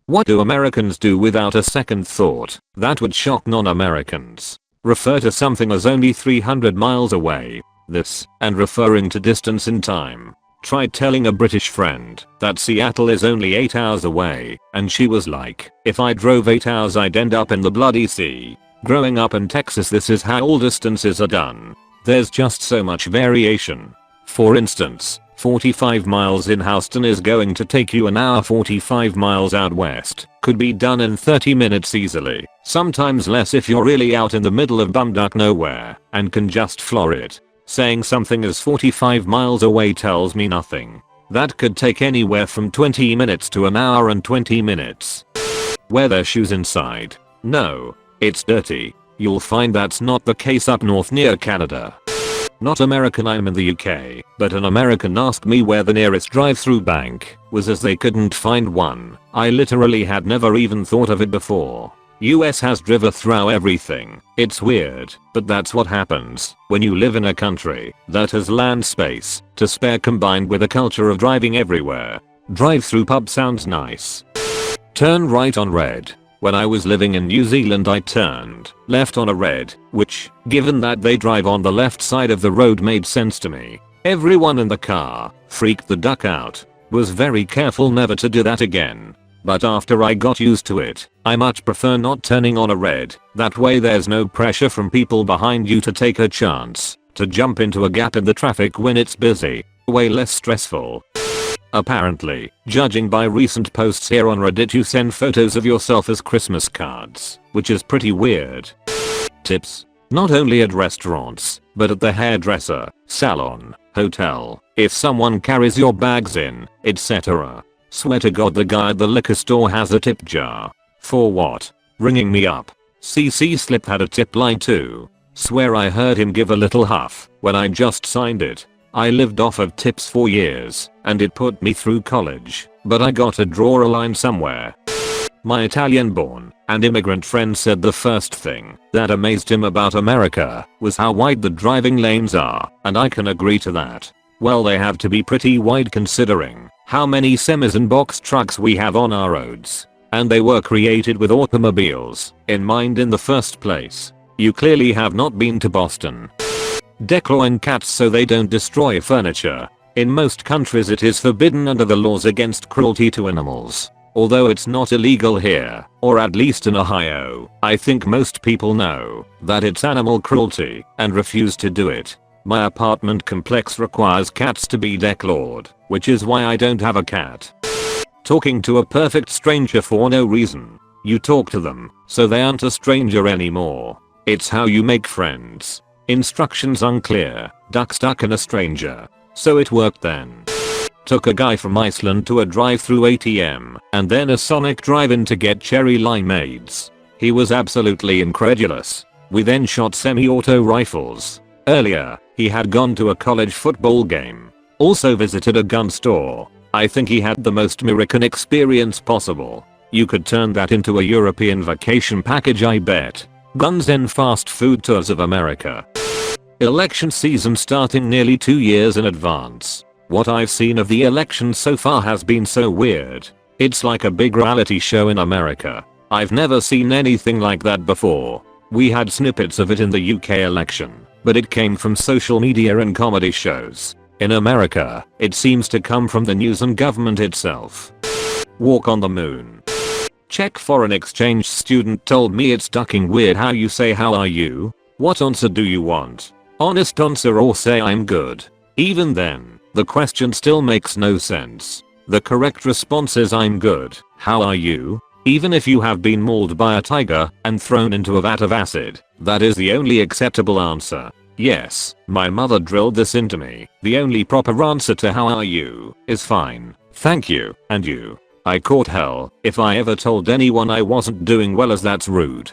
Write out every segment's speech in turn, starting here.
What do Americans do without a second thought? That would shock non-Americans. Refer to something as only 300 miles away. This, and referring to distance in time. Tried telling a British friend that Seattle is only 8 hours away, and she was like, if I drove 8 hours I'd end up in the bloody sea. Growing up in Texas, this is how all distances are done. There's just so much variation. For instance, 45 miles in Houston is going to take you an hour. 45 miles out west could be done in 30 minutes easily, sometimes less if you're really out in the middle of bumduck nowhere and can just floor it. Saying something is 45 miles away tells me nothing. That could take anywhere from 20 minutes to an hour and 20 minutes. Wear their shoes inside. No, it's dirty. You'll find that's not the case up north near Canada. Not American, I'm in the UK, but an American asked me where the nearest drive-through bank was as they couldn't find one. I literally had never even thought of it before. US has drive-through everything. It's weird, but that's what happens when you live in a country that has land space to spare combined with a culture of driving everywhere. Drive-through pub sounds nice. Turn right on red. When I was living in New Zealand I turned left on a red, which, given that they drive on the left side of the road, made sense to me. Everyone in the car freaked the duck out. Was very careful never to do that again. But after I got used to it, I much prefer not turning on a red. That way there's no pressure from people behind you to take a chance to jump into a gap in the traffic when it's busy. Way less stressful. Apparently, judging by recent posts here on Reddit, you send photos of yourself as Christmas cards, which is pretty weird. Tips. Not only at restaurants, but at the hairdresser, salon, hotel, if someone carries your bags in, etc. Swear to God the guy at the liquor store has a tip jar. For what? Ringing me up. CC Slip had a tip line too. Swear I heard him give a little huff when I just signed it. I lived off of tips for years, and it put me through college, but I gotta draw a line somewhere. My Italian-born and immigrant friend said the first thing that amazed him about America was how wide the driving lanes are, and I can agree to that. Well, they have to be pretty wide considering how many semis and box trucks we have on our roads. And they were created with automobiles in mind in the first place. You clearly have not been to Boston. Declawing cats so they don't destroy furniture. In most countries it is forbidden under the laws against cruelty to animals. Although it's not illegal here, or at least in Ohio, I think most people know that it's animal cruelty and refuse to do it. My apartment complex requires cats to be declawed, which is why I don't have a cat. Talking to a perfect stranger for no reason. You talk to them, so they aren't a stranger anymore. It's how you make friends. Instructions unclear, duck stuck in a stranger. So it worked then. Took a guy from Iceland to a drive-through ATM, and then a Sonic drive-in to get cherry limeades. He was absolutely incredulous. We then shot semi-auto rifles. Earlier, he had gone to a college football game. Also visited a gun store. I think he had the most American experience possible. You could turn that into a European vacation package, I bet. Guns and fast food tours of America. Election season starting nearly 2 years in advance. What I've seen of the election so far has been so weird. It's like a big reality show in America. I've never seen anything like that before. We had snippets of it in the UK election, but it came from social media and comedy shows. In America, it seems to come from the news and government itself. Walk on the moon. Czech foreign exchange student told me it's fucking weird how you say how are you? What answer do you want? Honest answer or say I'm good? Even then, the question still makes no sense. The correct response is I'm good, how are you? Even if you have been mauled by a tiger and thrown into a vat of acid, that is the only acceptable answer. Yes, my mother drilled this into me. The only proper answer to how are you is fine, thank you, and you. I caught hell if I ever told anyone I wasn't doing well, as that's rude.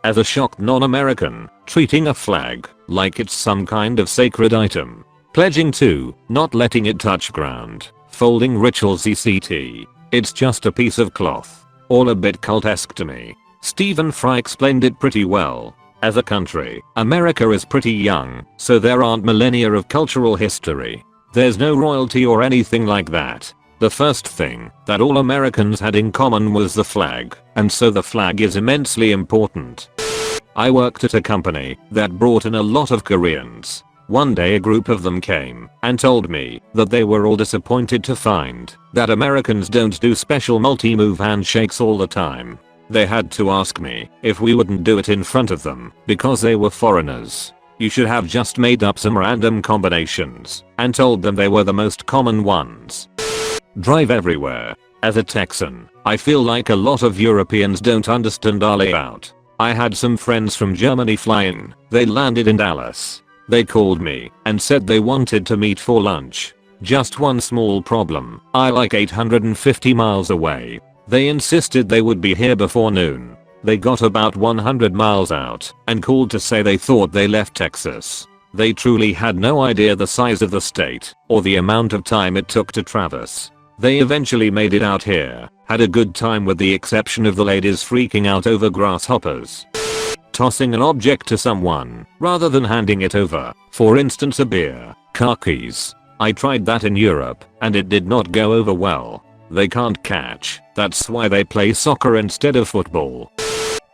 As a shocked non-American, treating a flag like it's some kind of sacred item. Pledging to not letting it touch ground. Folding rituals etc. It's just a piece of cloth. All a bit cult-esque to me. Stephen Fry explained it pretty well. As a country, America is pretty young, so there aren't millennia of cultural history. There's no royalty or anything like that. The first thing that all Americans had in common was the flag, and so the flag is immensely important. I worked at a company that brought in a lot of Koreans. One day a group of them came and told me that they were all disappointed to find that Americans don't do special multi-move handshakes all the time. They had to ask me if we wouldn't do it in front of them because they were foreigners. You should have just made up some random combinations and told them they were the most common ones. Drive everywhere. As a Texan, I feel like a lot of Europeans don't understand our layout. I had some friends from Germany fly in. They landed in Dallas. They called me and said they wanted to meet for lunch. Just one small problem. I like 850 miles away. They insisted they would be here before noon. They got about 100 miles out and called to say they thought they left Texas. They truly had no idea the size of the state or the amount of time it took to traverse. They eventually made it out here, had a good time with the exception of the ladies freaking out over grasshoppers. Tossing an object to someone rather than handing it over, for instance a beer, car keys. I tried that in Europe and it did not go over well. They can't catch, that's why they play soccer instead of football.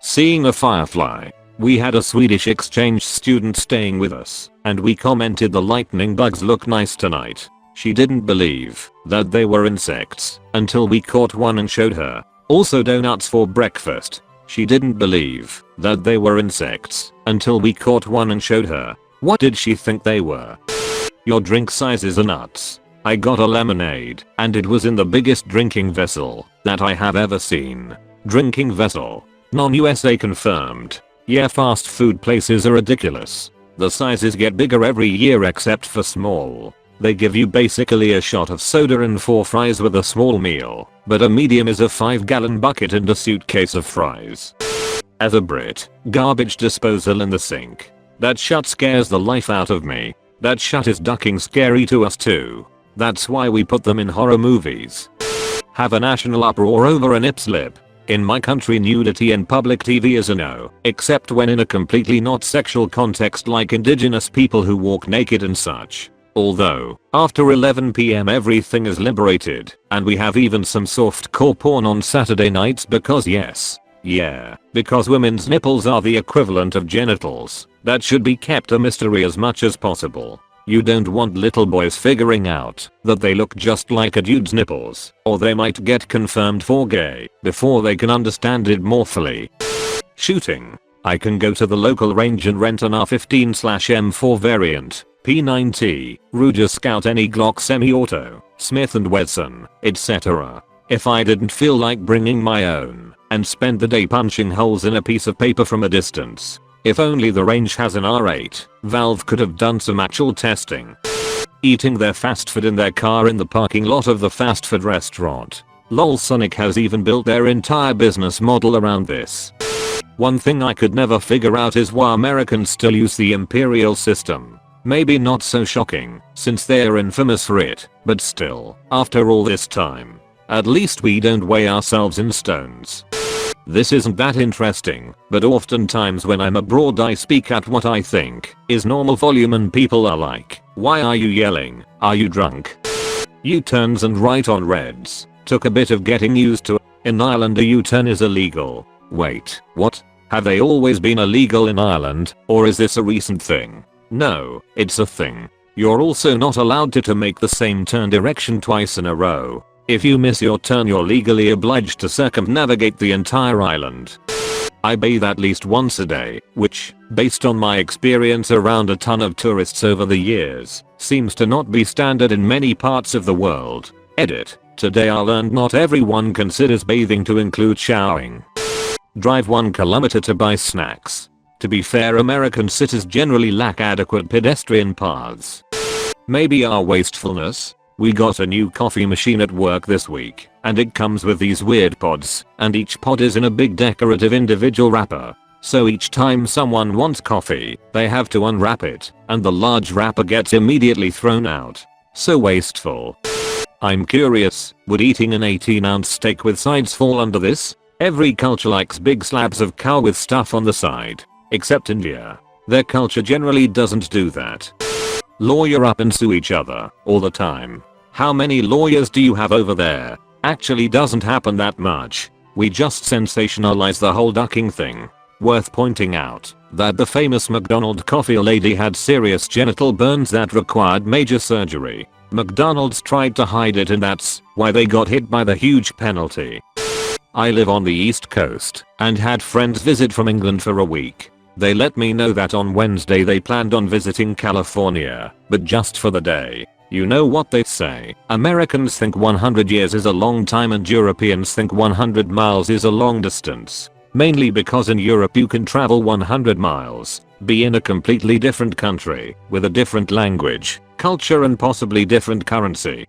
Seeing a firefly. We had a Swedish exchange student staying with us, and we commented the lightning bugs look nice tonight. She didn't believe that they were insects until we caught one and showed her. Also donuts for breakfast. She didn't believe that they were insects until we caught one and showed her. What did she think they were? Your drink sizes are nuts. I got a lemonade and it was in the biggest drinking vessel that I have ever seen. Drinking vessel. Non-USA confirmed. Yeah, fast food places are ridiculous. The sizes get bigger every year except for small. They give you basically a shot of soda and 4 fries with a small meal, but a medium is a 5-gallon bucket and a suitcase of fries. As a Brit, garbage disposal in the sink. That shut scares the life out of me. That shut is ducking scary to us too. That's why we put them in horror movies. Have a national uproar over a nip slip. In my country nudity in public TV is a no, except when in a completely not sexual context like indigenous people who walk naked and such. Although, after 11 PM everything is liberated, and we have even some softcore porn on Saturday nights because yes. Yeah, because women's nipples are the equivalent of genitals. That should be kept a mystery as much as possible. You don't want little boys figuring out that they look just like a dude's nipples, or they might get confirmed for gay before they can understand it more fully. Shooting. I can go to the local range and rent an R15/M4 variant, P90, Ruger Scout, any Glock semi-auto, Smith & Wesson, etc. if I didn't feel like bringing my own and spend the day punching holes in a piece of paper from a distance. If only the range has an R8, Valve could have done some actual testing. Eating their fast food in their car in the parking lot of the fast food restaurant. Lol, Sonic has even built their entire business model around this. One thing I could never figure out is why Americans still use the imperial system. Maybe not so shocking, since they are infamous for it, but still, after all this time, at least we don't weigh ourselves in stones. This isn't that interesting, but oftentimes when I'm abroad I speak at what I think is normal volume and people are like, why are you yelling? Are you drunk? U-turns and right on reds. Took a bit of getting used to. In Ireland a U-turn is illegal. Wait, what? Have they always been illegal in Ireland, or is this a recent thing? No, it's a thing. You're also not allowed to make the same turn direction twice in a row. If you miss your turn you're legally obliged to circumnavigate the entire island. I bathe at least once a day, which, based on my experience around a ton of tourists over the years, seems to not be standard in many parts of the world. Edit. Today I learned not everyone considers bathing to include showering. Drive 1 kilometer to buy snacks. To be fair, American cities generally lack adequate pedestrian paths. Maybe our wastefulness? We got a new coffee machine at work this week, and it comes with these weird pods, and each pod is in a big decorative individual wrapper. So each time someone wants coffee, they have to unwrap it, and the large wrapper gets immediately thrown out. So wasteful. I'm curious, would eating an 18-ounce steak with sides fall under this? Every culture likes big slabs of cow with stuff on the side, except India. Their culture generally doesn't do that. Lawyer up and sue each other all the time. How many lawyers do you have over there? Actually doesn't happen that much. We just sensationalize the whole ducking thing. Worth pointing out that the famous McDonald's coffee lady had serious genital burns that required major surgery. McDonald's tried to hide it, and that's why they got hit by the huge penalty. I live on the East Coast and had friends visit from England for a week. They let me know that on Wednesday they planned on visiting California, but just for the day. You know what they say? Americans think 100 years is a long time and Europeans think 100 miles is a long distance. Mainly because in Europe you can travel 100 miles, be in a completely different country, with a different language, culture and possibly different currency.